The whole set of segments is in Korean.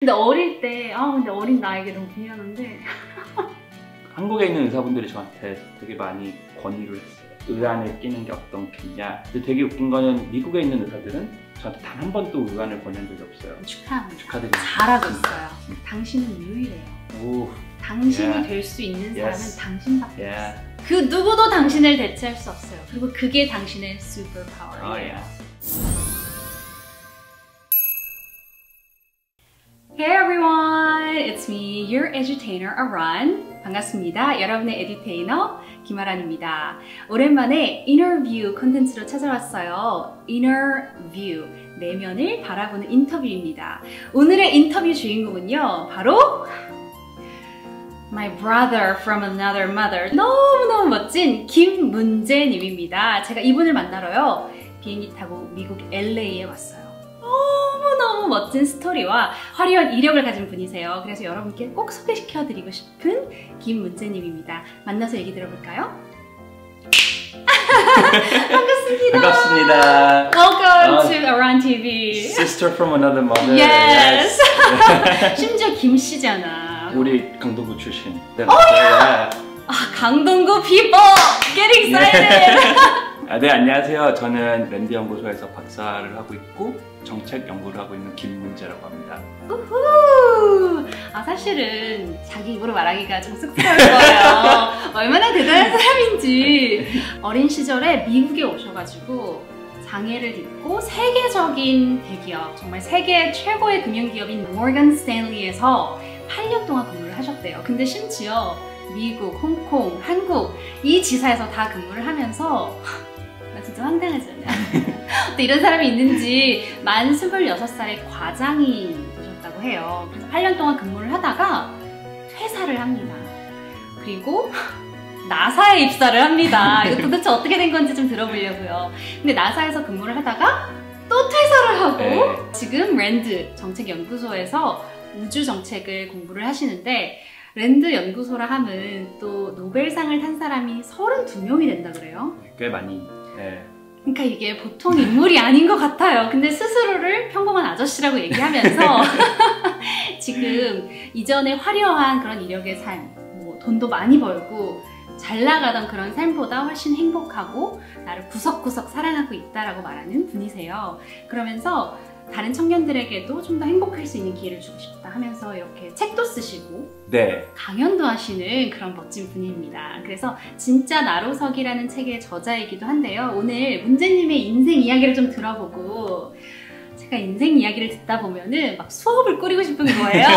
근데 어릴 때, 근데 어린 나에게 너무 미안한데. 한국에 있는 의사분들이 저한테 되게 많이 권유를 했어요. 의안을 끼는 게 어떻겠냐. 근데 되게 웃긴 거는 미국에 있는 의사들은 저한테 단 한 번도 의안을 권유한 적이 없어요. 축하합니다. 축하드립니다. 잘하고 있어요. 당신은 유일해요. 오, 당신이 될 수 있는 사람은 Yes. 당신밖에 yeah. 없어요. 그 누구도 당신을 대체할 수 없어요. 그리고 그게 당신의 슈퍼파워예요. Oh, yeah. Hey everyone, it's me, your edutainer Aran. 반갑습니다. 여러분의 에듀테이너 김아란입니다. 오랜만에 인터뷰 콘텐츠로 찾아왔어요. 인터뷰, 내면을 바라보는 인터뷰입니다. 오늘의 인터뷰 주인공은요, 바로 My brother from another mother. 너무너무 멋진 김문재님입니다. 제가 이분을 만나러요, 비행기 타고 미국 LA에 왔어요. 너무너무 멋진 스토리와 화려한 이력을 가진 분이세요. 그래서 여러분께 꼭 소개시켜드리고 싶은 김문재님입니다. 만나서 얘기 들어볼까요? 반갑습니다. 반갑습니다. Welcome to Aran TV. Sister from another mother. Yes. 심지어 김씨잖아. 우리 강동구 출신. 네, 강동구 people. Get excited. 네, 안녕하세요. 저는 랜드 연구소에서 박사를 하고 있고 정책 연구를 하고 있는 김문재라고 합니다. 우후! 사실은 자기 입으로 말하기가 좀 쑥스러울 거예요. 얼마나 대단한 사람인지. 어린 시절에 미국에 오셔가지고 장애를 딛고 세계적인 대기업, 정말 세계 최고의 금융기업인 모건 스탠리에서 8년 동안 근무를 하셨대요. 근데 심지어 미국, 홍콩, 한국 이 지사에서 다 근무를 하면서 나 진짜 황당하지 않냐? 또 이런 사람이 있는지 만 26살에 과장이 되셨다고 해요. 그래서 8년 동안 근무를 하다가 퇴사를 합니다. 그리고 나사에 입사를 합니다. 이거 도대체 어떻게 된 건지 좀 들어보려고요. 근데 나사에서 근무를 하다가 또 퇴사를 하고 지금 랜드 정책연구소에서 우주 정책을 공부를 하시는데, 랜드 연구소라 하면 또 노벨상을 탄 사람이 32명이 된다 그래요. 꽤 많이. 네. 그러니까 이게 보통 인물이 아닌 것 같아요. 근데 스스로를 평범한 아저씨라고 얘기하면서 지금 이전에 화려한 그런 이력의 삶, 뭐 돈도 많이 벌고 잘 나가던 그런 삶보다 훨씬 행복하고 나를 구석구석 사랑하고 있다라고 말하는 분이세요. 그러면서 다른 청년들에게도 좀 더 행복할 수 있는 기회를 주고 싶다 하면서 이렇게 책도 쓰시고 강연도 하시는 그런 멋진 분입니다. 그래서 진짜 나로석이라는 책의 저자이기도 한데요. 오늘 문재님의 인생 이야기를 좀 들어보고, 제가 인생 이야기를 듣다 보면은 막 수업을 꾸리고 싶은 거예요.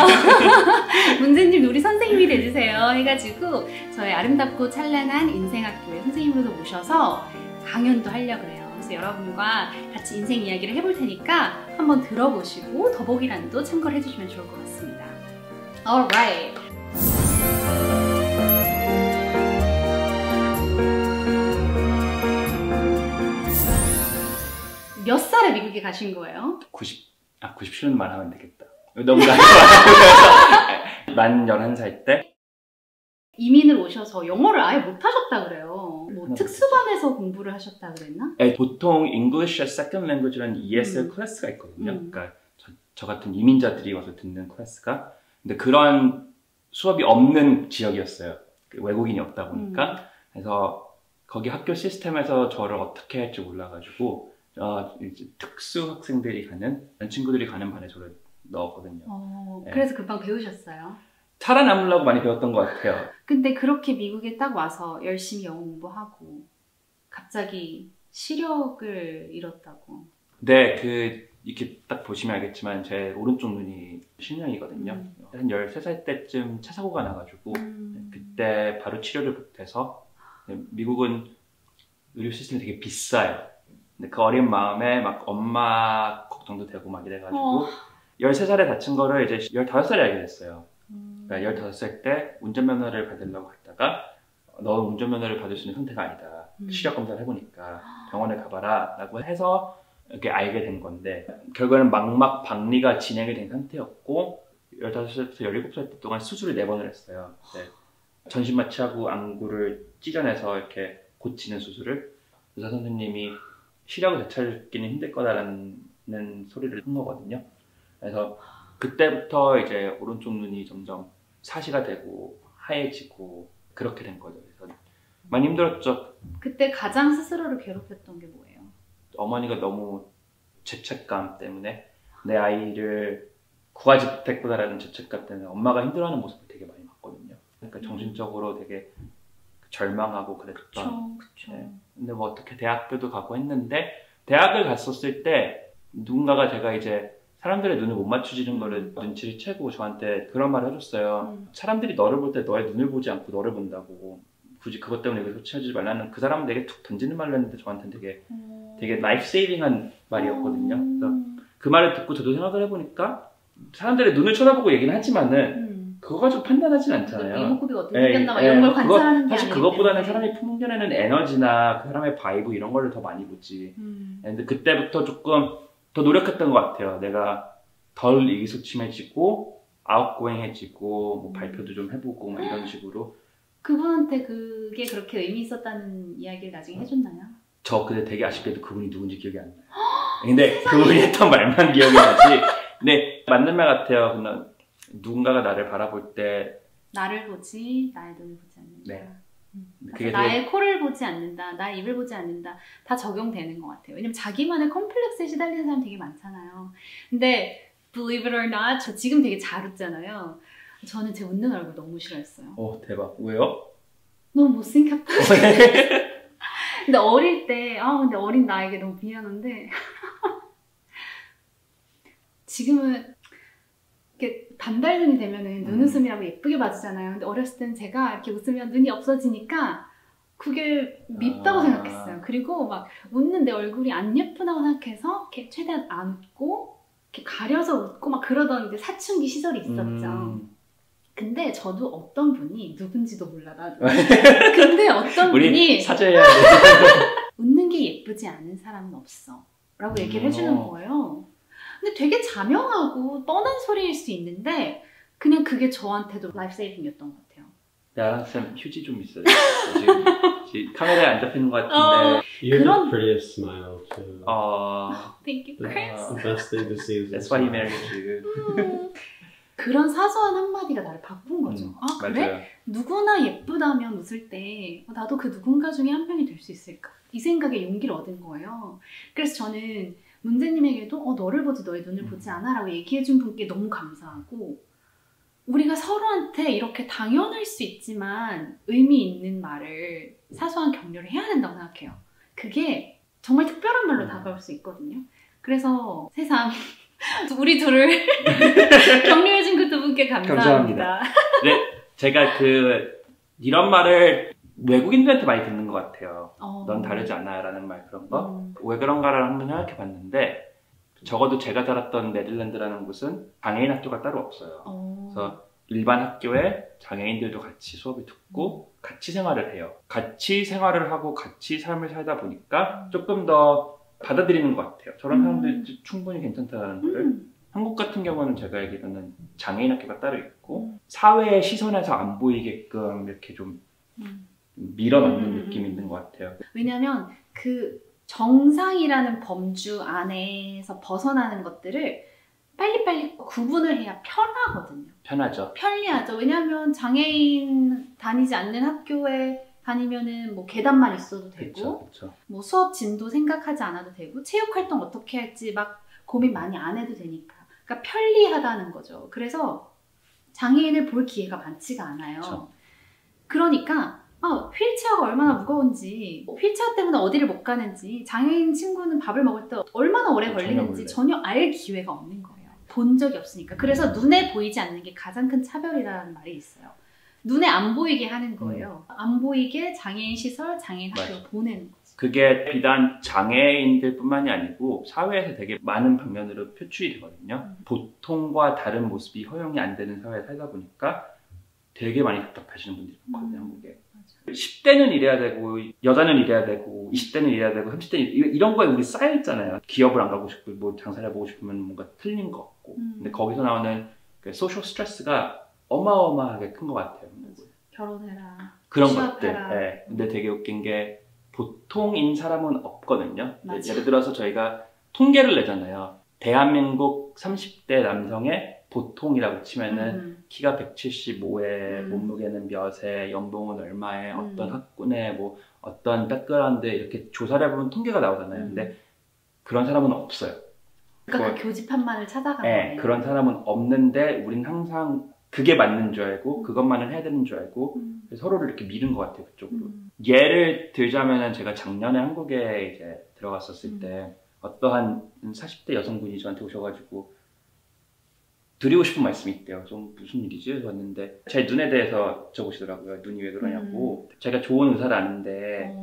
문재님 우리 선생님이 돼주세요 해가지고 저의 아름답고 찬란한 인생학교의 선생님으로도 모셔서 강연도 하려고 그래요. 그래서 여러분과 같이 인생 이야기를 해볼 테니까 한번 들어보시고 더보기란도 참고를 해주시면 좋을 것 같습니다. Alright. 몇 살에 미국에 가신 거예요? 97년 말하면 되겠다. 너무 나이 만 11살 때 이민을 오셔서 영어를 아예 못하셨다 그래요. 뭐 특수반에서 공부를 하셨다 그랬나? 네, 보통 English as Second Language라는 ESL 클래스가 있거든요. 그러니까 저 같은 이민자들이 와서 듣는 클래스가. 근데 그런 수업이 없는 지역이었어요. 외국인이 없다 보니까. 그래서 거기 학교 시스템에서 저를 어떻게 할지 몰라가지고 이제 특수 학생들이 가는, 친구들이 가는 반에 저를 넣었거든요. 그래서 금방 배우셨어요? 살아남으려고 많이 배웠던 것 같아요. 근데 그렇게 미국에 딱 와서 열심히 영어 공부하고 갑자기 시력을 잃었다고. 네, 이렇게 딱 보시면 알겠지만 제 오른쪽 눈이 실명이거든요. 한 13살 때쯤 차 사고가 나가지고 그때 바로 치료를 못해서, 미국은 의료 시스템이 되게 비싸요. 근데 그 어린 마음에 막 엄마 걱정도 되고 막 이래가지고 13살에 다친 거를 이제 15살에 알게 됐어요. 그러니까 15살 때 운전면허를 받으려고 했다가 너 운전면허를 받을 수 있는 상태가 아니다. 시력 검사를 해보니까 병원에 가봐라 라고 해서 이렇게 알게 된 건데, 결국에는 망막 박리가 진행이 된 상태였고 15살부터 17살 때 동안 수술을 4번을 했어요. 전신마취하고 안구를 찢어내서 이렇게 고치는 수술을. 의사 선생님이 시력을 되찾기는 힘들 거다라는 소리를 한 거거든요. 그래서 그때부터 이제 오른쪽 눈이 점점 사시가 되고 하얘지고 그렇게 된 거죠. 그래서 많이 힘들었죠. 그때 가장 스스로를 괴롭혔던 게 뭐예요? 어머니가 너무 죄책감 때문에 내 아이를 구하지 못했구나라는 죄책감 때문에 엄마가 힘들어하는 모습을 되게 많이 봤거든요. 그러니까 정신적으로 되게 절망하고 그랬던. 그쵸. 네. 근데 뭐 어떻게 대학교도 가고 했는데 대학을 갔었을 때 누군가가 제가 이제 사람들의 눈을 못 맞추지는 거를 눈치를 채고 저한테 그런 말을 해줬어요. 사람들이 너를 볼 때 너의 눈을 보지 않고 너를 본다고. 굳이 그것 때문에 이걸 소치하지 말라는 그 사람은 되게 툭 던지는 말을 했는데 저한테는 되게 라이프 세이빙한 말이었거든요. 그래서 그 말을 듣고 저도 생각을 해보니까 사람들의 눈을 쳐다보고 얘기는 하지만은 그거 가지고 판단하진 않잖아요. 이목구비가 어떻게 생겼나 이런 걸 관찰하는 게 사실 그것보다는 사람이 풍겨내는 에너지나 그 사람의 바이브 이런 거를 더 많이 보지. 근데 그때부터 조금 더 노력했던 것 같아요. 내가 덜 의기소침해지고 아웃고잉해지고 뭐 발표도 좀 해보고 막 이런 식으로. 그분한테 그게 그렇게 의미 있었다는 이야기를 나중에 해줬나요? 저 근데 되게 아쉽게도 그분이 누군지 기억이 안 나요. 근데 그분이 했던 말만 기억이 나지. 근데 맞는 말 같아요. 그냥 누군가가 나를 바라볼 때 나를 보지 나의 눈을 보지 않는다. 네. 그게 나의 코를 보지 않는다, 나의 입을 보지 않는다 다 적용되는 것 같아요. 왜냐면 자기만의 컴플렉스에 시달리는 사람 되게 많잖아요. 근데 believe it or not 저 지금 되게 잘 웃잖아요. 저는 제 웃는 얼굴 너무 싫어했어요. 대박. 왜요? 너무 못생겼다. 근데 어릴 때 근데 어린 나에게 너무 미안한데 지금은 이렇게 반달눈이 되면은 눈웃음이라고 예쁘게 봐주잖아요. 근데 어렸을 땐 제가 이렇게 웃으면 눈이 없어지니까 그게 밉다고 생각했어요. 그리고 막 웃는 내 얼굴이 안 예쁘다고 생각해서 이렇게 최대한 안 웃고 이렇게 가려서 웃고 막 그러던 이제 사춘기 시절이 있었죠. 근데 저도 어떤 분이 누군지도 몰라 나도. 근데 어떤 분이 사죄해야 돼. 웃는 게 예쁘지 않은 사람은 없어 라고 얘기를 해주는 거예요. 근데 되게 자명하고 뻔한 소리일 수 있는데 그냥 그게 저한테도 라이프 세이빙이었던 것 같아요. 나랑 쌤 휴지 좀 있어요. 지금 카메라에 안 잡히는 것 같은데. You have the prettiest smile too. Thank you, Chris. The best thing to see is That's why he married you. 그런 사소한 한마디가 나를 바꾼 거죠. 그래? 맞아요. 누구나 예쁘다면 웃을 때 나도 그 누군가 중에 한 명이 될 수 있을까? 이 생각에 용기를 얻은 거예요. 그래서 저는 문제님에게도 너를 보지 너의 눈을 보지 않아 라고 얘기해준 분께 너무 감사하고 우리가 서로한테 이렇게 당연할 수 있지만 의미 있는 말을 사소한 격려를 해야 된다고 생각해요. 그게 정말 특별한 말로 다가올 수 있거든요. 그래서 새삼 우리 둘을 격려해준 그 두 분께 감사합니다. 네, 제가 이런 말을 외국인들한테 많이 듣는 것 같아요. 넌 다르지 않아 라는 말 그런 거. 왜 그런가를 한번 생각해 봤는데 적어도 제가 자랐던 네덜란드라는 곳은 장애인 학교가 따로 없어요. 그래서 일반 학교에 장애인들도 같이 수업을 듣고 같이 생활을 해요. 같이 생활을 하고 같이 삶을 살다 보니까 조금 더 받아들이는 것 같아요. 저런 사람들 충분히 괜찮다는 거를. 한국 같은 경우는 제가 알기로는 장애인 학교가 따로 있고 사회의 시선에서 안 보이게끔 이렇게 좀 밀어넣는 느낌이 있는 것 같아요. 왜냐면 그 정상이라는 범주 안에서 벗어나는 것들을 빨리빨리 구분을 해야 편하거든요. 편하죠. 편리하죠. 왜냐면 장애인 다니지 않는 학교에 다니면은 뭐 계단만 있어도 되고 그쵸. 뭐 수업 진도 생각하지 않아도 되고 체육 활동 어떻게 할지 막 고민 많이 안 해도 되니까. 그러니까 편리하다는 거죠. 그래서 장애인을 볼 기회가 많지가 않아요. 그쵸. 그러니까 휠체어가 얼마나 무거운지 휠체어 때문에 어디를 못 가는지 장애인 친구는 밥을 먹을 때 얼마나 오래 걸리는지 전혀 알 기회가 없는 거예요. 본 적이 없으니까. 그래서 눈에 보이지 않는 게 가장 큰 차별이라는 말이 있어요. 눈에 안 보이게 하는 거예요. 안 보이게 장애인 시설, 장애인 학교 보내는 거죠. 그게 비단 장애인들 뿐만이 아니고 사회에서 되게 많은 방면으로 표출이 되거든요. 보통과 다른 모습이 허용이 안 되는 사회에 살다 보니까 되게 많이 답답하시는 분들이 많거든요, 한국에. 10대는 이래야 되고, 여자는 이래야 되고, 20대는 이래야 되고, 30대는 이런 거에 우리 쌓여있잖아요. 기업을 안 가고 싶고, 뭐 장사를 해보고 싶으면 뭔가 틀린 것 같고. 근데 거기서 나오는 그 소셜 스트레스가 어마어마하게 큰 것 같아요. 결혼해라. 그런 취업해라. 것들. 네. 근데 되게 웃긴 게 보통인 사람은 없거든요. 맞아. 예를 들어서 저희가 통계를 내잖아요. 대한민국 30대 남성의 보통이라고 치면은 키가 175에 몸무게는 몇에 연봉은 얼마에 어떤 학군에 뭐 어떤 백그라운드에 이렇게 조사를 해보면 통계가 나오잖아요. 근데 그런 사람은 없어요. 그러니까 그 교집합만을 찾아가는 네, 거예요. 그런 사람은 없는데 우린 항상 그게 맞는 줄 알고 그것만은 해야 되는 줄 알고 서로를 이렇게 미는 것 같아요. 그쪽으로. 예를 들자면은 제가 작년에 한국에 이제 들어갔었을 때 어떠한 40대 여성분이 저한테 오셔가지고 드리고 싶은 말씀이 있대요. 좀 무슨 일이지? 왔는데 제 눈에 대해서 여쭤보시더라고요. 눈이 왜 그러냐고. 제가 좋은 의사를 아는데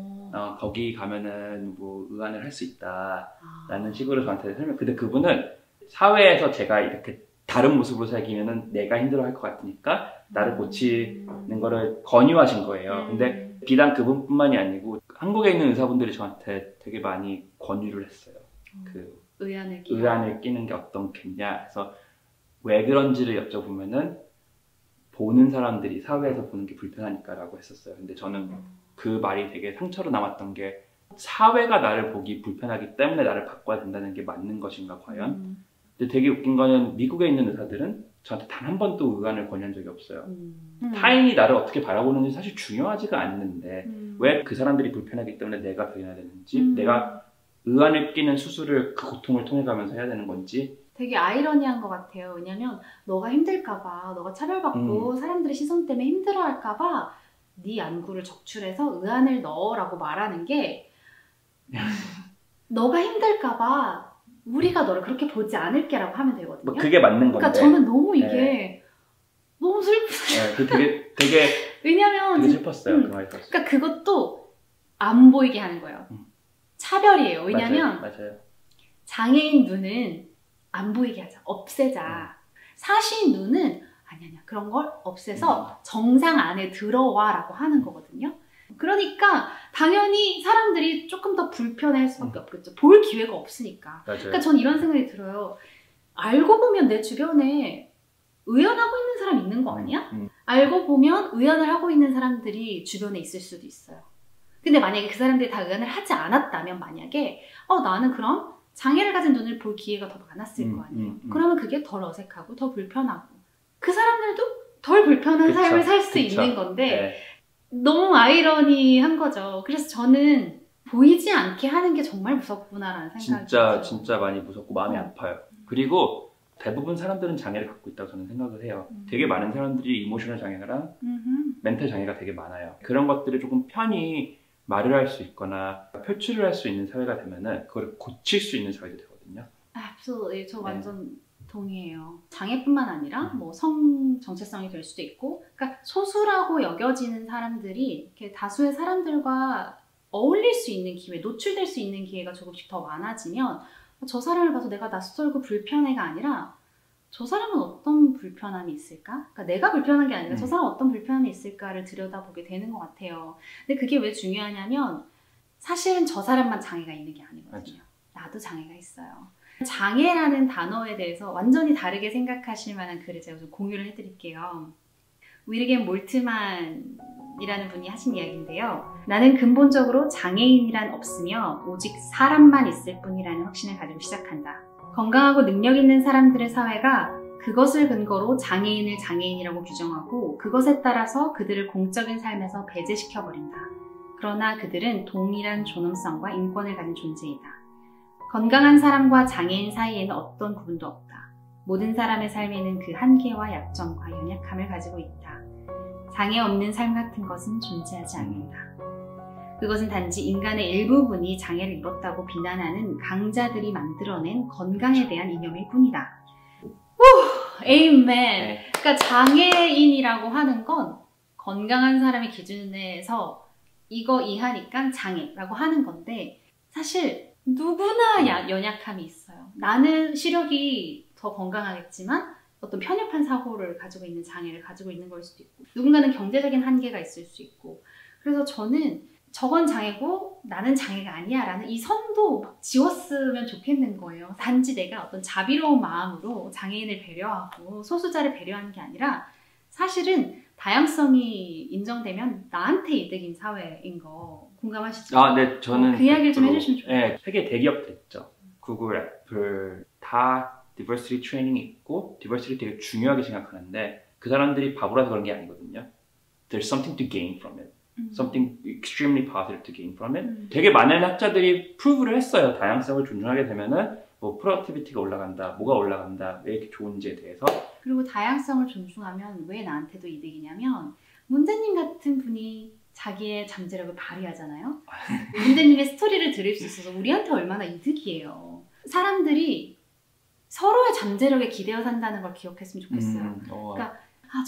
거기 가면은 뭐 의안을 할 수 있다 라는 식으로 저한테 설명. 근데 그분은 사회에서 제가 이렇게 다른 모습으로 살기면은 내가 힘들어할 것 같으니까 나를 고치는 거를 권유하신 거예요. 근데 비단 그분뿐만이 아니고 한국에 있는 의사분들이 저한테 되게 많이 권유를 했어요. 그 의안을 끼는 게 어떻겠냐. 그래서 왜 그런지를 여쭤보면은 보는 사람들이 사회에서 보는 게 불편하니까라고 했었어요. 근데 저는 그 말이 되게 상처로 남았던 게 사회가 나를 보기 불편하기 때문에 나를 바꿔야 된다는 게 맞는 것인가 과연? 근데 되게 웃긴 거는 미국에 있는 의사들은 저한테 단 한 번도 의안을 권유한 적이 없어요. 타인이 나를 어떻게 바라보는지 사실 중요하지가 않는데 왜 그 사람들이 불편하기 때문에 내가 변해야 되는지 내가 의안을 끼는 수술을 그 고통을 통해 가면서 해야 되는 건지 되게 아이러니한 것 같아요. 왜냐면 너가 힘들까봐, 너가 차별받고 사람들의 시선 때문에 힘들어할까봐 네 안구를 적출해서 의안을 넣어라고 말하는 게 너가 힘들까봐 우리가 너를 그렇게 보지 않을게라고 하면 되거든요. 뭐 그게 맞는 건데. 그러니까 저는 너무 이게 너무 슬프요. 그 되게 왜냐면 되게 슬펐어요. 그 말이. 그러니까 그것도 안 보이게 하는 거예요. 차별이에요. 왜냐면 맞아요. 장애인 눈은 안 보이게 하자. 없애자. 사시인 눈은 아니야. 그런 걸 없애서 정상 안에 들어와 라고 하는 거거든요. 그러니까 당연히 사람들이 조금 더 불편할 수밖에 없겠죠. 볼 기회가 없으니까. 맞아요. 그러니까 전 이런 생각이 들어요. 알고 보면 내 주변에 의연하고 있는 사람 있는 거 아니야? 알고 보면 의연을 하고 있는 사람들이 주변에 있을 수도 있어요. 근데 만약에 그 사람들이 다 의연을 하지 않았다면 만약에 나는 그럼 장애를 가진 눈을 볼 기회가 더 많았을 거 아니에요. 그러면 그게 덜 어색하고 더 불편하고 그 사람들도 덜 불편한 삶을 살 수 있는 건데 너무 아이러니한 거죠. 그래서 저는 보이지 않게 하는 게 정말 무섭구나라는 생각이 들어요. 진짜 많이 무섭고 마음이 아파요. 그리고 대부분 사람들은 장애를 갖고 있다고 저는 생각을 해요. 되게 많은 사람들이 이모셔널 장애랑 멘탈 장애가 되게 많아요. 그런 것들을 조금 편히 말을 할 수 있거나 표출을 할 수 있는 사회가 되면은 그걸 고칠 수 있는 사회가 되거든요. Absolutely. 저 완전 동의해요. 장애뿐만 아니라 뭐 성 정체성이 될 수도 있고, 그러니까 소수라고 여겨지는 사람들이 이렇게 다수의 사람들과 어울릴 수 있는 기회, 노출될 수 있는 기회가 조금씩 더 많아지면 저 사람을 봐서 내가 낯설고 불편해가 아니라 저 사람은 어떤 불편함이 있을까? 그러니까 내가 불편한 게 아니라 저 사람은 어떤 불편함이 있을까를 들여다보게 되는 것 같아요. 근데 그게 왜 중요하냐면 사실은 저 사람만 장애가 있는 게 아니거든요. 나도 장애가 있어요. 장애라는 단어에 대해서 완전히 다르게 생각하실 만한 글을 제가 좀 공유를 해드릴게요. 위르겐 몰트만이라는 분이 하신 이야기인데요. 나는 근본적으로 장애인이란 없으며 오직 사람만 있을 뿐이라는 확신을 가지고 시작한다. 건강하고 능력 있는 사람들의 사회가 그것을 근거로 장애인을 장애인이라고 규정하고 그것에 따라서 그들을 공적인 삶에서 배제시켜버린다. 그러나 그들은 동일한 존엄성과 인권을 가진 존재이다. 건강한 사람과 장애인 사이에는 어떤 구분도 없다. 모든 사람의 삶에는 그 한계와 약점과 연약함을 가지고 있다. 장애 없는 삶 같은 것은 존재하지 않는다. 그것은 단지 인간의 일부분이 장애를 입었다고 비난하는 강자들이 만들어낸 건강에 대한 이념일 뿐이다. 에이맨. 그러니까 장애인이라고 하는 건 건강한 사람의 기준에서 이거 이하니까 장애라고 하는 건데 사실 누구나 연약함이 있어요. 나는 시력이 더 건강하겠지만 어떤 편협한 사고를 가지고 있는 장애를 가지고 있는 걸 수도 있고 누군가는 경제적인 한계가 있을 수 있고 그래서 저는 저건 장애고 나는 장애가 아니야 라는 이 선도 막 지웠으면 좋겠는 거예요. 단지 내가 어떤 자비로운 마음으로 장애인을 배려하고 소수자를 배려하는 게 아니라 사실은 다양성이 인정되면 나한테 이득인 사회인 거 공감하시죠? 네, 저는 그 이야기를 좀 해주시면 좋겠어요. 네, 세계 대기업들 있죠. 구글, 애플 다 diversity 트레이닝이 있고 diversity 되게 중요하게 생각하는데 그 사람들이 바보라서 그런 게 아니거든요. There's something to gain from it. Something extremely positive to gain from it. 되게 많은 학자들이 프루브를 했어요. 다양성을 존중하게 되면은 뭐 프로덕티비티가 올라간다, 뭐가 올라간다, 왜 이렇게 좋은지에 대해서. 그리고 다양성을 존중하면 왜 나한테도 이득이냐면 문재님 같은 분이 자기의 잠재력을 발휘하잖아요. 문재님의 스토리를 들을 수 있어서 우리한테 얼마나 이득이에요. 사람들이 서로의 잠재력에 기대어 산다는 걸 기억했으면 좋겠어요. 그러니까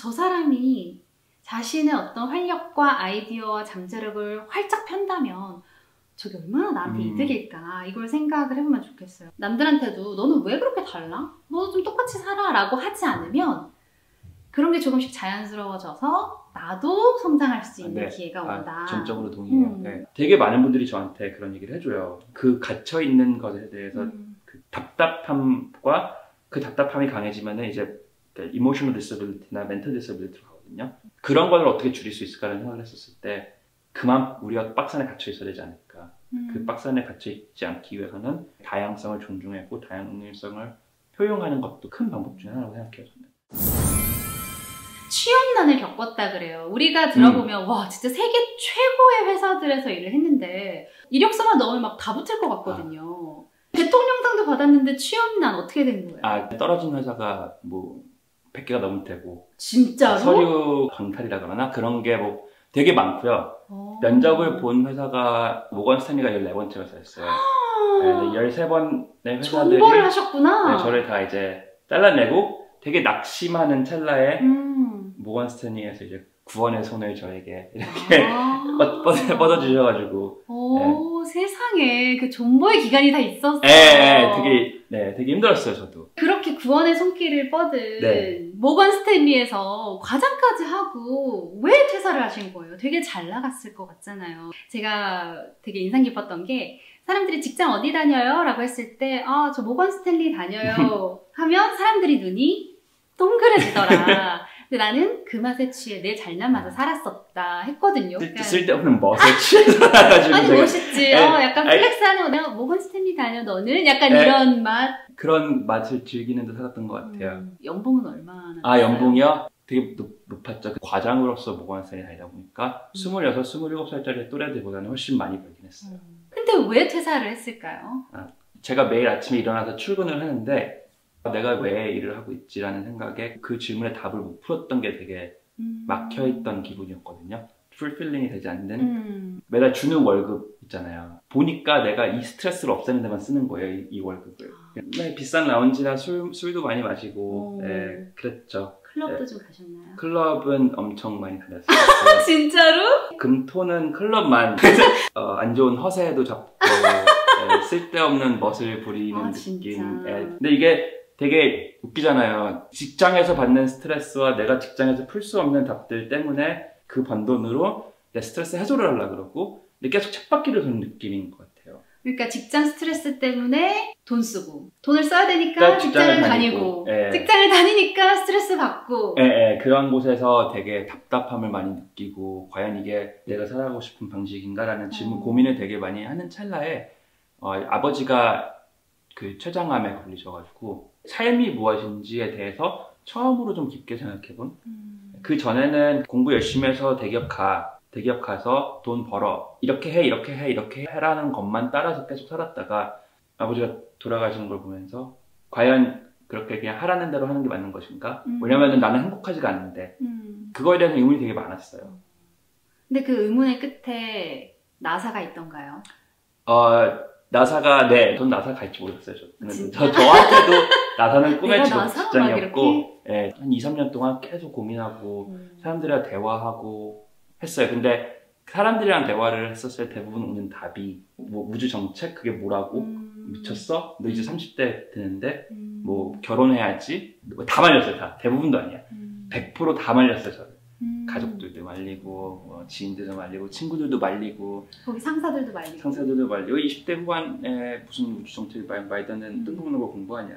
저 사람이 자신의 어떤 활력과 아이디어와 잠재력을 활짝 편다면 저게 얼마나 나한테 이득일까 이걸 생각을 해보면 좋겠어요. 남들한테도 너는 왜 그렇게 달라? 너도 좀 똑같이 살아 라고 하지 않으면 그런 게 조금씩 자연스러워져서 나도 성장할 수 있는 기회가 온다. 전적으로 동의해요. 네. 되게 많은 분들이 저한테 그런 얘기를 해줘요. 그 갇혀있는 것에 대해서 그 답답함과 그 답답함이 강해지면은 이제 emotional disability나 mental disability로 가거든요. 그런 걸 어떻게 줄일 수 있을까라는 생각을 했었을 때 그만 우리가 박스 안에 갇혀 있어야 되지 않을까. 그 박스 안에 갇혀 있지 않기 위해서는 다양성을 존중하고 다양성을 표현하는 것도 큰 방법 중에 하나라고 생각해요. 저는. 취업난을 겪었다 그래요. 우리가 들어보면 와 진짜 세계 최고의 회사들에서 일을 했는데 이력서만 넣으면 막 다 붙을 것 같거든요. 대통령상도 받았는데 취업난 어떻게 된 거예요? 떨어진 회사가 뭐 100개가 넘을 테고 진짜로? 서류 광탈이라 그러나 그런 게 뭐 되게 많고요. 면접을 본 회사가 모건 스탠리가 14번째 회사였어요. 네, 13번의 회사들이 정보를 하셨구나. 네, 저를 다 이제 잘라내고 되게 낙심하는 찰나에 모건 스탠리에서 이제 구원의 손을 저에게 이렇게 뻗어주셔가지고 오, 세상에 그 존버의 기간이 다 있었어요. 되게 힘들었어요, 저도. 그렇게 구원의 손길을 뻗은 모건 스탠리에서 과장까지 하고 왜 퇴사를 하신 거예요? 되게 잘 나갔을 것 같잖아요. 제가 되게 인상 깊었던 게 사람들이 직장 어디 다녀요? 라고 했을 때 저 모건 스탠리 다녀요 하면 사람들이 눈이 동그래지더라. 근데 나는 그 맛에 취해 내 잘난 맛에 살았었다 했거든요. 쓸데없는 멋에 취해 살아가지고 아니 멋있지. 약간 플렉스하는 내가 모건 스탠리 다녀 너는? 약간 이런 맛. 그런 맛을 즐기는 데 살았던 것 같아요. 연봉은 얼마나? 연봉이요? 되게 높았죠. 과장으로서 모건 스탠리 다니다 보니까 26, 27살짜리 또래들보다는 훨씬 많이 벌긴 했어요. 근데 왜 퇴사를 했을까요? 제가 매일 아침에 일어나서 출근을 하는데 내가 왜 일을 하고 있지라는 생각에 그 질문에 답을 못 풀었던 게 되게 막혀있던 기분이었거든요. 풀필링이 되지 않는 매달 주는 월급 있잖아요. 보니까 내가 이 스트레스를 없애는 데만 쓰는 거예요. 이 월급을. 비싼 라운지나 술도 많이 마시고 그랬죠. 클럽도 좀 가셨나요? 클럽은 엄청 많이 다녔어요. 진짜로? 금토는 클럽만 안 좋은 허세도 잡고 쓸데없는 멋을 부리는 느낌. 근데 이게 되게 웃기잖아요. 직장에서 받는 스트레스와 내가 직장에서 풀 수 없는 답들 때문에 그 번 돈으로 내 스트레스 해소를 하려고 그러고 근데 계속 쳇바퀴를 도는 느낌인 것 같아요. 그러니까 직장 스트레스 때문에 돈 쓰고 돈을 써야 되니까 직장을 다니고 직장을 다니니까 스트레스 받고 그런 곳에서 되게 답답함을 많이 느끼고 과연 이게 내가 살아가고 싶은 방식인가라는 고민을 되게 많이 하는 찰나에 아버지가 그 췌장암에 걸리셔가지고 삶이 무엇인지에 대해서 처음으로 좀 깊게 생각해본 그 전에는 공부 열심히 해서 대기업 가서 돈 벌어 이렇게 해라는 것만 따라서 계속 살았다가 아버지가 돌아가시는 걸 보면서 과연 그렇게 그냥 하라는 대로 하는 게 맞는 것인가? 왜냐면 나는 행복하지가 않는데 그거에 대한 의문이 되게 많았어요. 근데 그 의문의 끝에 나사가 있던가요? 나사가 전 나사 갈지 모르겠어요. 저한테도 나사는 꿈의 직장이었고 한 2, 3년 동안 계속 고민하고 사람들이랑 대화하고 했어요. 근데 사람들이랑 대화를 했었을 때 대부분 오는 답이 뭐 우주 정책? 그게 뭐라고? 미쳤어? 너 이제 30대 되는데 뭐 결혼해야지? 다 말렸어요. 다. 대부분도 아니야. 100% 다 말렸어요. 저를. 가족들도 말리고 지인들도 말리고 친구들도 말리고 거기 상사들도 말리고 20대 후반에 무슨 우주 정책을 말하는 뜬금없는 걸 공부하냐.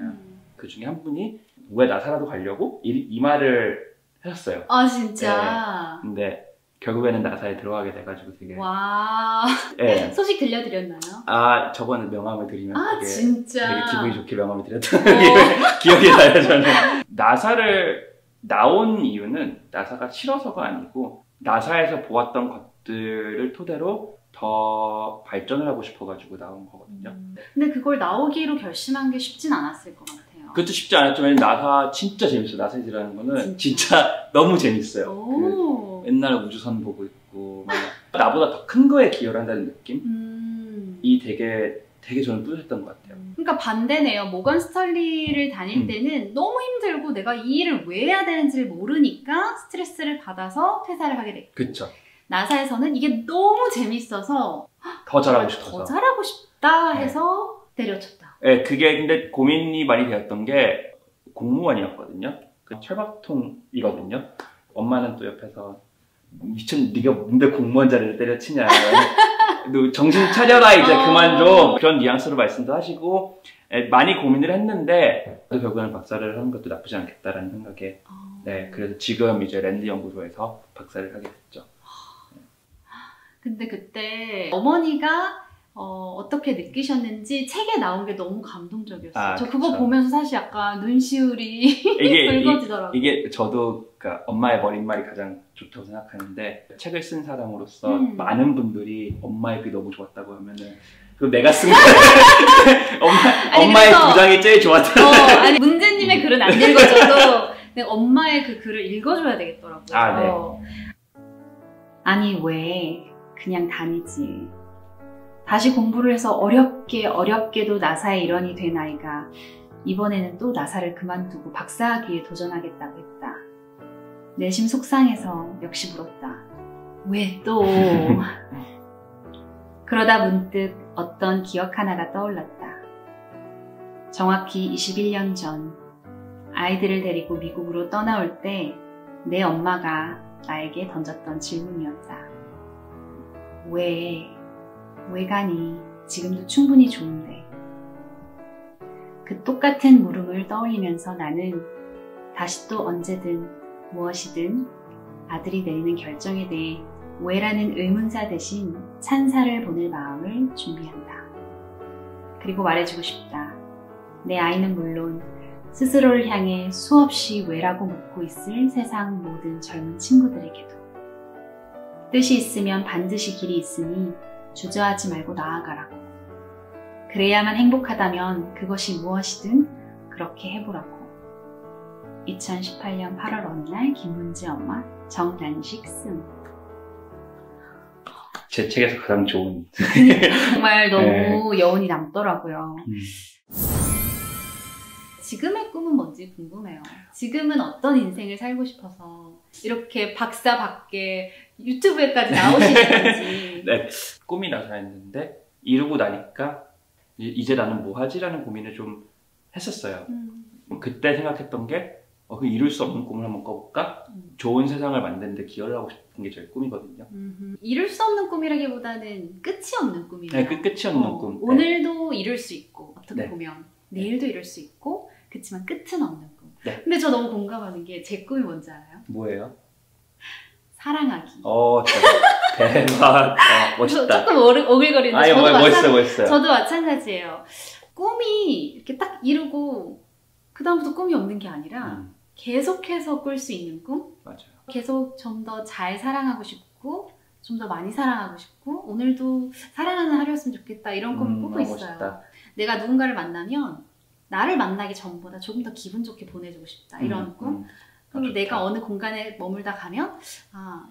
그 중에 한 분이 왜 나사라도 가려고 이 말을 하셨어요. 진짜? 근데 결국에는 나사에 들어가게 돼가지고 되게 와. 예. 소식 들려드렸나요? 아 저번에 명함을 드리면 되게, 진짜. 되게 기분이 좋게 명함을 드렸던 기억이 나요 저는. 나사를 나온 이유는 나사가 싫어서가 아니고 나사에서 보았던 것들을 토대로 더 발전을 하고 싶어가지고 나온 거거든요. 근데 그걸 나오기로 결심한 게 쉽진 않았을 것 같아요. 그것도 쉽지 않았지만 나사 진짜 재밌어요. 나사 일이라는 거는 진짜 너무 재밌어요. 그 맨날 우주선 보고 있고 막 나보다 더 큰 거에 기여를 한다는 느낌이 되게 저는 뿌듯했던 것 같아요. 그러니까 반대네요. 모건 스털리를 다닐 때는 너무 힘들고 내가 이 일을 왜 해야 되는지를 모르니까 스트레스를 받아서 퇴사를 하게 됐고 그쵸. 나사에서는 이게 너무 재밌어서 더 잘하고 싶어서 더 잘하고 싶다 해서 때려쳤다. 네, 그게 근데 고민이 많이 되었던 게 공무원이었거든요. 그 철밥통이거든요. 엄마는 또 옆에서 미친 네가 뭔데 공무원 자리를 때려치냐. 너 정신 차려라 이제 그만 좀 그런 뉘앙스로 말씀도 하시고 많이 고민을 했는데 결국에는 박사를 하는 것도 나쁘지 않겠다라는 생각에 네 그래서 지금 이제 랜드 연구소에서 박사를 하게 됐죠. 근데 그때 어머니가 어떻게 느끼셨는지 책에 나온 게 너무 감동적이었어요. 저 그거 보면서 사실 약간 눈시울이 붉어지더라고요. 이게 저도 그러니까 엄마의 머릿말이 가장 좋다고 생각하는데 책을 쓴 사람으로서 많은 분들이 엄마의 글이 너무 좋았다고 하면은 그럼 내가 쓴 엄마의 두 장이 제일 좋았다. 아니 문재님의 글은 안 읽어줘도 엄마의 그 글을 읽어줘야 되겠더라고요. 네. 아니 왜 그냥 다니지. 다시 공부를 해서 어렵게도 나사의 일원이 된 아이가 이번에는 또 나사를 그만두고 박사학위에 도전하겠다고 했다. 내심 속상해서 역시 물었다. 왜 또? 그러다 문득 어떤 기억 하나가 떠올랐다. 정확히 21년 전 아이들을 데리고 미국으로 떠나올 때 내 엄마가 나에게 던졌던 질문이었다. 왜 가니? 지금도 충분히 좋은데. 그 똑같은 물음을 떠올리면서 나는 다시 또 언제든 무엇이든 아들이 내리는 결정에 대해 왜라는 의문사 대신 찬사를 보낼 마음을 준비한다. 그리고 말해주고 싶다. 내 아이는 물론 스스로를 향해 수없이 왜라고 묻고 있을 세상 모든 젊은 친구들에게도 뜻이 있으면 반드시 길이 있으니 주저하지 말고 나아가라고. 그래야만 행복하다면 그것이 무엇이든 그렇게 해보라고. 2018년 8월 어느 날 김문지 엄마 정단식 승. 제 책에서 가장 좋은 정말 너무 여운이 남더라고요. 지금의 꿈은 뭔지 궁금해요. 지금은 어떤 인생을 살고 싶어서 이렇게 박사 밖에 유튜브에까지 나오시는지. 네, 꿈이 나사였는데 이루고 나니까 이제 나는 뭐 하지라는 고민을 좀 했었어요. 그때 생각했던 게 그 이룰 수 없는 꿈을 한번 꿔볼까? 좋은 세상을 만드는 데 기여를 하고 싶은 게 저의 꿈이거든요. 이룰 수 없는 꿈이라기보다는 끝이 없는 꿈이에요. 네, 끝이 없는 꿈. 오늘도 이룰 수 있고 어떻게 네. 보면 내일도 이룰 수 있고 그치만 끝은 없는 꿈. 네. 근데 저 너무 공감하는 게 제 꿈이 뭔지 알아요? 뭐예요? 사랑하기. 대박. 멋있다. 조금 오글거리는데 멋있어요. 저도 마찬가지예요. 꿈이 이렇게 딱 이루고 그 다음부터 꿈이 없는 게 아니라 계속해서 꿀 수 있는 꿈? 맞아요. 계속 좀 더 잘 사랑하고 싶고 좀 더 많이 사랑하고 싶고 오늘도 사랑하는 하루였으면 좋겠다 이런 꿈을 꾸고 있어요. 멋있다. 내가 누군가를 만나면 나를 만나기 전보다 조금 더 기분 좋게 보내주고 싶다 이런 꿈. 그리고 내가 어느 공간에 머물다 가면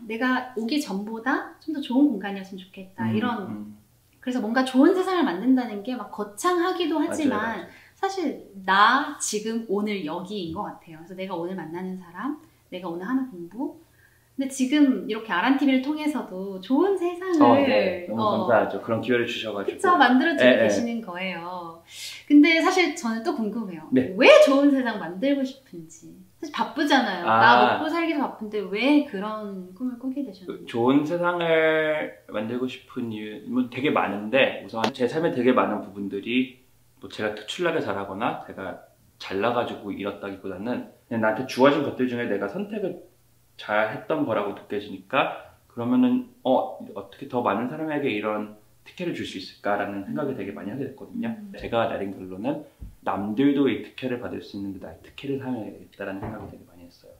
내가 오기 전보다 좀 더 좋은 공간이었으면 좋겠다 이런. 그래서 뭔가 좋은 세상을 만든다는 게 막 거창하기도 하지만 맞아요. 사실 나 지금 오늘 여기인 것 같아요. 그래서 내가 오늘 만나는 사람, 내가 오늘 하는 공부. 근데 지금 이렇게 아란TV를 통해서도 좋은 세상을 너무 감사하죠. 그런 기회를 주셔가지고 그쵸, 만들어주고 계시는 거예요. 근데 사실 저는 또 궁금해요. 왜 좋은 세상 만들고 싶은지. 사실 바쁘잖아요. 나 먹고 살기도 바쁜데 왜 그런 꿈을 꾸게 되셨나요? 좋은 세상을 만들고 싶은 이유는 되게 많은데 우선 제 삶에 되게 많은 부분들이 뭐 제가 특출나게 잘하거나 제가 잘나가지고 이뤘다기보다는 그냥 나한테 주어진 것들 중에 내가 선택을 잘 했던 거라고 느껴지니까 그러면은 어떻게 더 많은 사람에게 이런 특혜를 줄 수 있을까라는 생각을 되게 많이 하게 됐거든요. 제가 내린 결론은 남들도 이 특혜를 받을 수 있는데 나의 특혜를 사용해야겠다라는 생각을 되게 많이 했어요.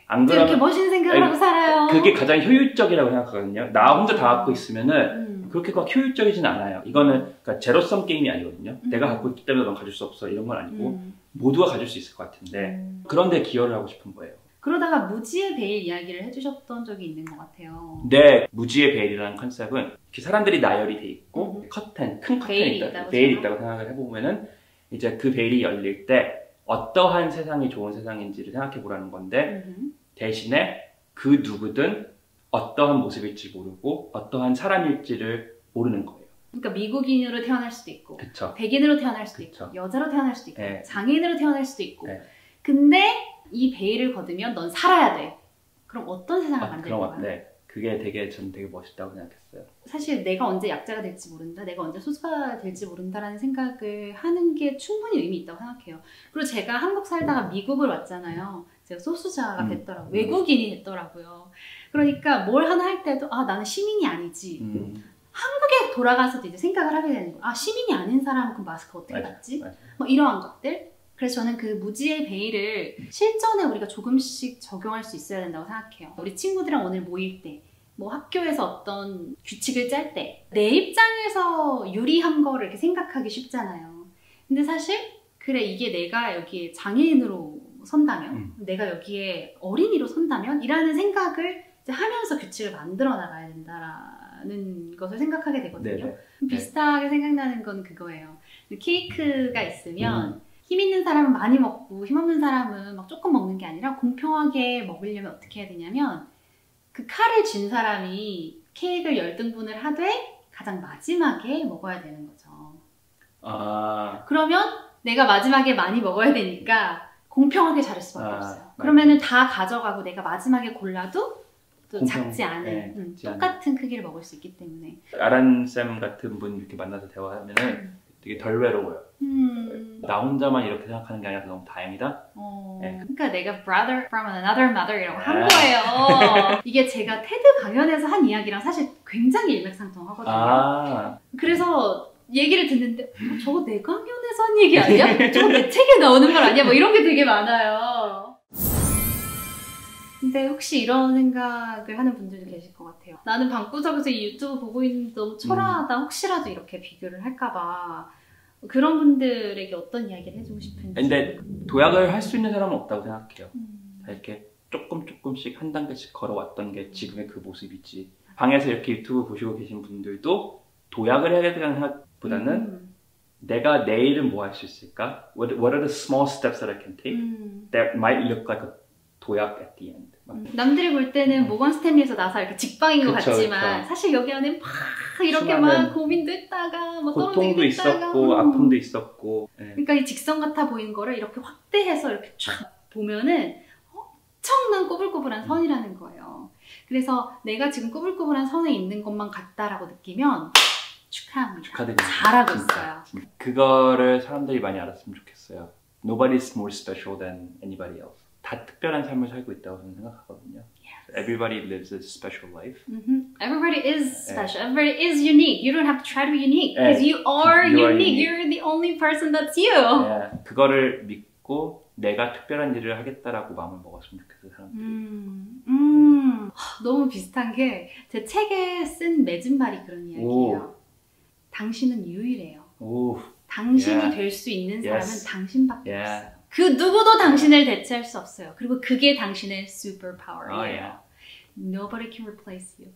안 그러면 이렇게 멋있는 생각을 하고 살아요. 그게 가장 효율적이라고 생각하거든요. 나 혼자 다 갖고 있으면은 그렇게 막 효율적이진 않아요. 이거는 그러니까 제로섬 게임이 아니거든요. 내가 갖고 있기 때문에 넌 가질 수 없어 이런 건 아니고 모두가 가질 수 있을 것 같은데 그런데 기여를 하고 싶은 거예요. 그러다가 무지의 베일 이야기를 해주셨던 적이 있는 것 같아요. 네, 무지의 베일이라는 컨셉은 이렇게 사람들이 나열이 돼 있고 커튼, 큰 커튼이 있다, 베일이 있다고 생각을 해보면은 이제 그 베일이 열릴 때 어떠한 세상이 좋은 세상인지를 생각해 보라는 건데 대신에 그 누구든 어떠한 모습일지 모르고 어떠한 사람일지를 모르는 거예요. 그러니까 미국인으로 태어날 수도 있고 그쵸. 백인으로 태어날 수도 그쵸. 있고 여자로 태어날 수도 있고 네. 장애인으로 태어날 수도 있고 네. 근데 이 베일을 걷으면 넌 살아야 돼. 그럼 어떤 세상을 만들 거야? 네. 그게 전 되게 멋있다고 생각했어요. 사실 내가 언제 약자가 될지 모른다, 내가 언제 소수가 될지 모른다라는 생각을 하는 게 충분히 의미 있다고 생각해요. 그리고 제가 한국 살다가 미국을 왔잖아요. 제가 소수자가 됐더라고요. 외국인이 됐더라고요. 그러니까 뭘 하나 할 때도 나는 시민이 아니지. 한국에 돌아가서도 이제 생각을 하게 되는 거예요. 시민이 아닌 사람은 그 마스크 어떻게 받지? 뭐 이러한 것들. 그래서 저는 그 무지의 베일을 실전에 우리가 조금씩 적용할 수 있어야 된다고 생각해요. 우리 친구들이랑 오늘 모일 때, 뭐 학교에서 어떤 규칙을 짤 때, 내 입장에서 유리한 거를 이렇게 생각하기 쉽잖아요. 근데 사실 그래 이게 내가 여기에 장애인으로 선다면, 내가 여기에 어린이로 선다면 이라는 생각을 이제 하면서 규칙을 만들어 나가야 된다라는 것을 생각하게 되거든요. 네네. 비슷하게 생각나는 건 그거예요. 케이크가 있으면 힘 있는 사람은 많이 먹고 힘 없는 사람은 막 조금 먹는 게 아니라 공평하게 먹으려면 어떻게 해야 되냐면 그 칼을 쥔 사람이 케이크를 10등분을 하되 가장 마지막에 먹어야 되는 거죠. 그러면 내가 마지막에 많이 먹어야 되니까 공평하게 자를 수밖에 없어요. 그러면은 다 가져가고 내가 마지막에 골라도 또 작지 않은 똑같은 크기를 먹을 수 있기 때문에. 아란쌤 같은 분 이렇게 만나서 대화하면은 되게 덜 외로워요. 나 혼자만 이렇게 생각하는 게 아니라 너무 다행이다. 네. 그러니까 내가 brother from another mother이라고 한 거예요. 이게 제가 테드 강연에서 한 이야기랑 사실 굉장히 일맥상통하거든요. 그래서 얘기를 듣는데 저거 내 강연에서 한 얘기 아니야? 저거 내 책에 나오는 말 아니야? 뭐 이런 게 되게 많아요. 근데 혹시 이런 생각을 하는 분들도 계실 것 같아요. 나는 방구석에서 이 유튜브 보고 있는데 너무 초라하다. 혹시라도 이렇게 비교를 할까봐. 그런 분들에게 어떤 이야기를 해주고 싶은지. 근데 도약을 할 수 있는 사람은 없다고 생각해요. 이렇게 조금씩 한 단계씩 걸어왔던 게 지금의 그 모습이지. 방에서 이렇게 유튜브 보시고 계신 분들도 도약을 해야 된다는 생각보다는 내가 내일은 뭐 할 수 있을까? What are the small steps that I can take that might look like a 도약 at the end. 남들이 볼 때는 모건 스탠리에서 나서 이렇게 직방인 것 같지만 사실 여기 안에 막 이렇게 막 고민도 했다가 뭐 고통도 있었고 아픔도 있었고. 그러니까 이 직선 같아 보이는 거를 이렇게 확대해서 이렇게 쫙 보면은 엄청난 꼬불꼬불한 선이라는 거예요. 그래서 내가 지금 꼬불꼬불한 선에 있는 것만 같다라고 느끼면 축하합니다. 축하드립니다. 잘하고 있어요. 그거를 사람들이 많이 알았으면 좋겠어요. Nobody's more special than anybody else. 다 특별한 삶을 살고 있다고 저는 생각하거든요. Yes. Everybody lives a special life. Everybody is special. Everybody is unique. You don't have to try to be unique because you are unique. You're the only person that's you. 그거를 믿고 내가 특별한 일을 하겠다라고 마음을 먹었으면 좋겠어요, 사람들이. 너무 비슷한 게 제 책에 쓴 맺은 말이 그런 이야기예요. 당신은 유일해요. 당신이 될 수 있는 사람은 당신밖에 없어요. 그 누구도 당신을 대체할 수 없어요. 그리고 그게 당신의 superpower예요. Nobody can replace you.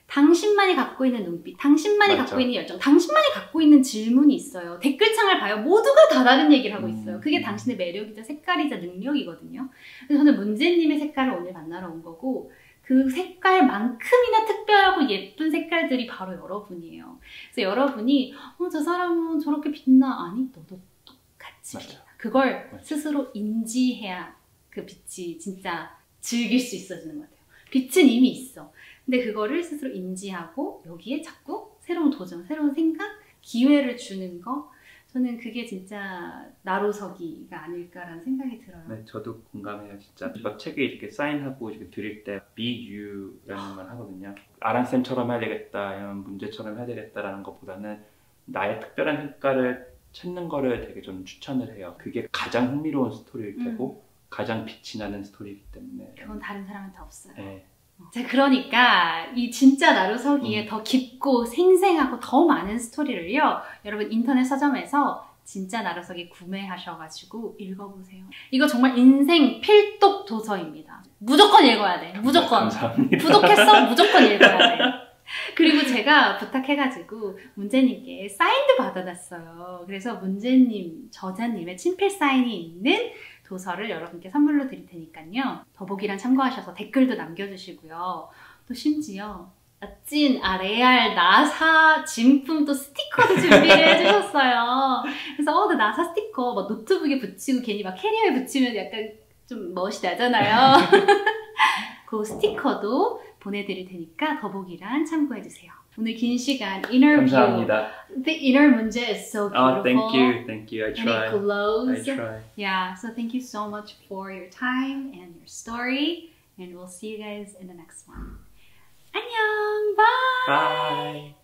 당신만이 갖고 있는 눈빛, 당신만이 갖고 있는 열정, 당신만이 갖고 있는 질문이 있어요. 댓글창을 봐요. 모두가 다 다른 얘기를 하고 있어요. 그게 당신의 매력이자 색깔이자 능력이거든요. 그래서 저는 문제님의 색깔을 오늘 만나러 온 거고 그 색깔만큼이나 특별하고 예쁜 색깔들이 바로 여러분이에요. 그래서 여러분이 저 사람은 저렇게 빛나. 아니, 너도 똑같이 빛나. 그걸 스스로 인지해야 그 빛이 진짜 즐길 수 있어지는 것 같아요. 빛은 이미 있어. 근데 그거를 스스로 인지하고 여기에 자꾸 새로운 도전, 새로운 생각, 기회를 주는 거 저는 그게 진짜 나로서기가 아닐까라는 생각이 들어요. 네, 저도 공감해요, 진짜. 막 책에 이렇게 사인하고 이렇게 드릴 때 be you라는 말 하거든요. 아랑쌤처럼 해야 되겠다, 아니면 문제처럼 해야 되겠다라는 것보다는 나의 특별한 효과를 찾는 거를 되게 좀 추천을 해요. 그게 가장 흥미로운 스토리일 테고 가장 빛이 나는 스토리이기 때문에. 그건 다른 사람한테 없어요. 네. 자, 그러니까 이 진짜 나로서기에 더 깊고 생생하고 더 많은 스토리를요, 여러분 인터넷 서점에서 진짜 나로서기 구매하셔가지고 읽어보세요. 이거 정말 인생 필독 도서입니다. 무조건 읽어야 돼. 무조건. 감사합니다. 구독했어? 무조건 읽어야 돼. 그리고 제가 부탁해가지고 문제님께 사인도 받아놨어요. 그래서 문제님, 저자님의 친필 사인이 있는 도서를 여러분께 선물로 드릴 테니까요. 더보기란 참고하셔서 댓글도 남겨주시고요. 또 심지어 찐 레알 나사 진품 또 스티커도 준비를 해주셨어요. 그래서 나 나사 스티커 막 노트북에 붙이고 괜히 막 캐리어에 붙이면 약간 좀 멋이 나잖아요. 그 스티커도 보내드릴 테니까 더보기란 참고해주세요. 오늘 긴 시간 inner 감사합니다. view. The inner 문제 is so beautiful. Oh, thank you, thank you. I And try. it glows. I try. Yeah, so thank you so much for your time and your story. And we'll see you guys in the next one. 안녕, bye.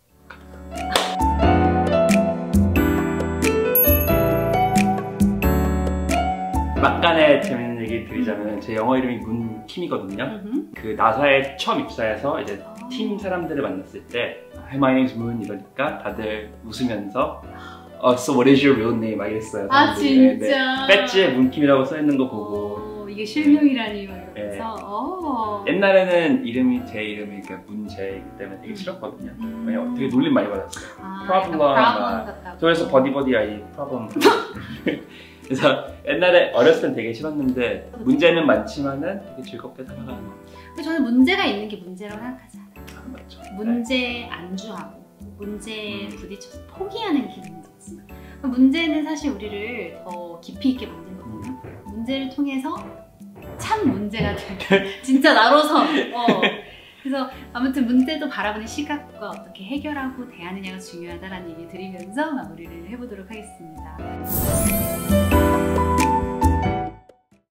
막간에 재밌는 얘기 드리자면 제 영어 이름이 문킴이거든요. 그 나사에 처음 입사해서 이제 팀 사람들을 만났을 때 Hi, my name is Moon 이러니까 다들 웃으면서 So what is your real name? 막 이랬어요. 아, 진짜? 배지에 문킴이라고 써있는 거 보고 이게 실명이라니 이러면서 옛날에는 제 이름이 문제이기 때문에 되게 싫었거든요. 왜냐면 되게 놀림 많이 받았어요. problem. 그래서 버디 아이 problem. 그래서 옛날에 어렸을 땐 되게 싫었는데 문제는 많지만은 되게 즐겁게 살아가는 것 같아요. 저는 문제가 있는 게 문제라고 생각하지 않아요. 맞죠. 문제에 안주하고 문제에 부딪혀서 포기하는 게 문제지. 문제는 사실 우리를 더 깊이 있게 만든 거거든요. 문제를 통해서 참 문제가 돼. 진짜 나로서. 그래서 아무튼 문제도 바라보는 시각과 어떻게 해결하고 대하느냐가 중요하다는 얘기 드리면서 마무리를 해보도록 하겠습니다.